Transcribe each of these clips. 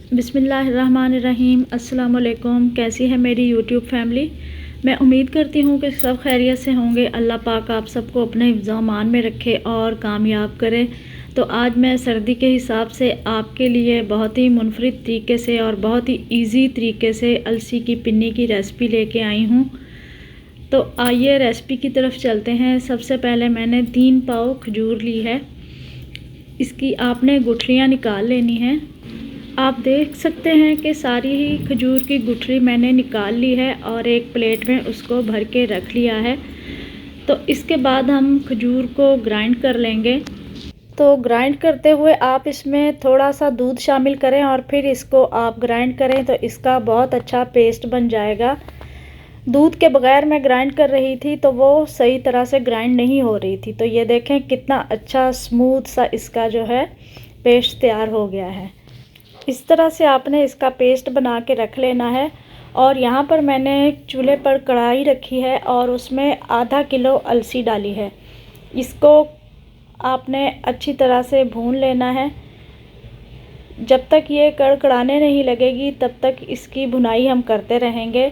बिस्मिल्लाहिर्रहमानिर्रहीम। अस्सलाम वालेकुम। कैसी है मेरी यूट्यूब फैमिली। मैं उम्मीद करती हूँ कि सब खैरियत से होंगे। अल्लाह पाक आप सबको अपने हिफ्ज़-ओ-अमान में रखे और कामयाब करे। तो आज मैं सर्दी के हिसाब से आपके लिए बहुत ही मुनफरिद तरीके से और बहुत ही इजी तरीके से अलसी की पिन्नी की रेसिपी लेके आई हूँ। तो आइए रेसिपी की तरफ चलते हैं। सबसे पहले मैंने 3 पाव खजूर ली है। इसकी आपने गुठलियाँ निकाल लेनी हैं। आप देख सकते हैं कि सारी ही खजूर की गुठली मैंने निकाल ली है और एक प्लेट में उसको भर के रख लिया है। तो इसके बाद हम खजूर को ग्राइंड कर लेंगे। तो ग्राइंड करते हुए आप इसमें थोड़ा सा दूध शामिल करें और फिर इसको आप ग्राइंड करें तो इसका बहुत अच्छा पेस्ट बन जाएगा। दूध के बगैर मैं ग्राइंड कर रही थी तो वो सही तरह से ग्राइंड नहीं हो रही थी। तो ये देखें कितना अच्छा स्मूथ सा इसका जो है पेस्ट तैयार हो गया है। इस तरह से आपने इसका पेस्ट बना के रख लेना है। और यहाँ पर मैंने चूल्हे पर कढ़ाई रखी है और उसमें आधा किलो अलसी डाली है। इसको आपने अच्छी तरह से भून लेना है। जब तक ये कड़कड़ाने नहीं लगेगी तब तक इसकी भुनाई हम करते रहेंगे।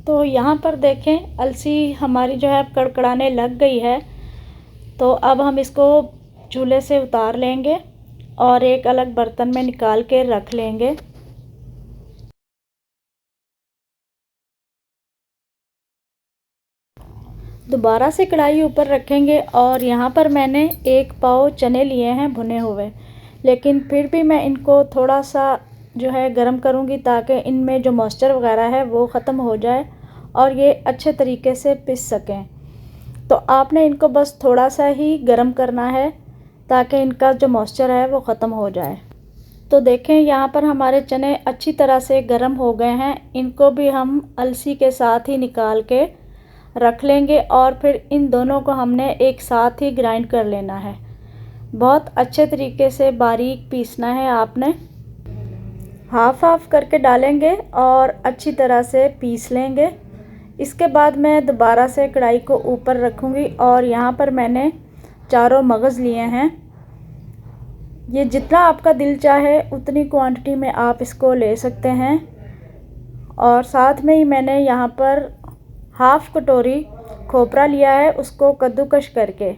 तो यहाँ पर देखें अलसी हमारी जो है कड़कड़ाने लग गई है। तो अब हम इसको चूल्हे से उतार लेंगे और एक अलग बर्तन में निकाल के रख लेंगे। दोबारा से कढ़ाई ऊपर रखेंगे और यहाँ पर मैंने 1 पाव चने लिए हैं भुने हुए। लेकिन फिर भी मैं इनको थोड़ा सा जो है गरम करूँगी ताकि इनमें जो मॉइस्चर वगैरह है वो ख़त्म हो जाए और ये अच्छे तरीके से पिस सकें। तो आपने इनको बस थोड़ा सा ही गरम करना है ताकि इनका जो मॉइस्चर है वो ख़त्म हो जाए। तो देखें यहाँ पर हमारे चने अच्छी तरह से गर्म हो गए हैं। इनको भी हम अलसी के साथ ही निकाल के रख लेंगे और फिर इन दोनों को हमने एक साथ ही ग्राइंड कर लेना है। बहुत अच्छे तरीके से बारीक पीसना है आपने। हाफ हाफ करके डालेंगे और अच्छी तरह से पीस लेंगे। इसके बाद मैं दोबारा से कढ़ाई को ऊपर रखूँगी और यहाँ पर मैंने चारों मगज़ लिए हैं। ये जितना आपका दिल चाहे उतनी क्वांटिटी में आप इसको ले सकते हैं। और साथ में ही मैंने यहाँ पर हाफ़ कटोरी खोपरा लिया है, उसको कद्दूकश करके।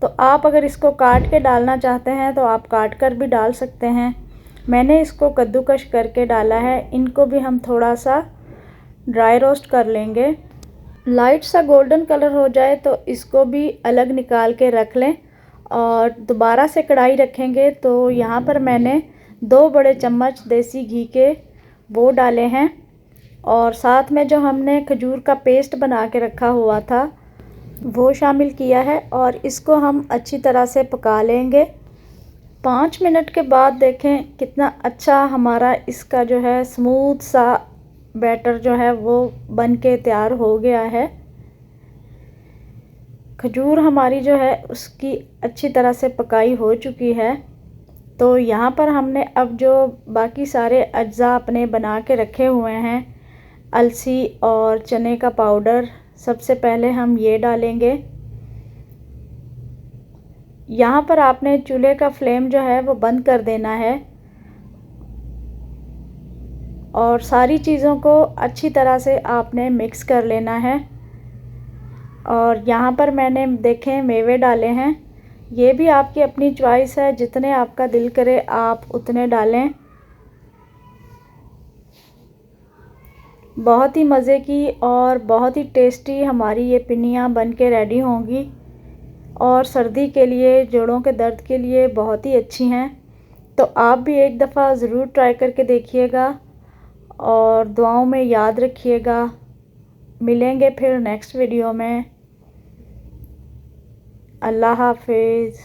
तो आप अगर इसको काट के डालना चाहते हैं तो आप काट कर भी डाल सकते हैं। मैंने इसको कद्दूकश करके डाला है। इनको भी हम थोड़ा सा ड्राई रोस्ट कर लेंगे। लाइट सा गोल्डन कलर हो जाए तो इसको भी अलग निकाल के रख लें। और दोबारा से कढ़ाई रखेंगे तो यहाँ पर मैंने 2 बड़े चम्मच देसी घी के वो डाले हैं और साथ में जो हमने खजूर का पेस्ट बना के रखा हुआ था वो शामिल किया है और इसको हम अच्छी तरह से पका लेंगे। 5 मिनट के बाद देखें कितना अच्छा हमारा इसका जो है स्मूथ सा बैटर जो है वो बन के तैयार हो गया है। खजूर हमारी जो है उसकी अच्छी तरह से पकाई हो चुकी है। तो यहाँ पर हमने अब जो बाकी सारे अज्जा अपने बना के रखे हुए हैं, अलसी और चने का पाउडर, सबसे पहले हम ये डालेंगे। यहाँ पर आपने चूल्हे का फ्लेम जो है वो बंद कर देना है और सारी चीज़ों को अच्छी तरह से आपने मिक्स कर लेना है। और यहाँ पर मैंने देखें मेवे डाले हैं। ये भी आपकी अपनी चॉइस है, जितने आपका दिल करे आप उतने डालें। बहुत ही मज़े की और बहुत ही टेस्टी हमारी ये पिन्नियाँ बन के रेडी होंगी और सर्दी के लिए, जोड़ों के दर्द के लिए बहुत ही अच्छी हैं। तो आप भी एक दफ़ा ज़रूर ट्राई करके देखिएगा और दुआओं में याद रखिएगा। मिलेंगे फिर नेक्स्ट वीडियो में। अल्लाह हाफ़िज़।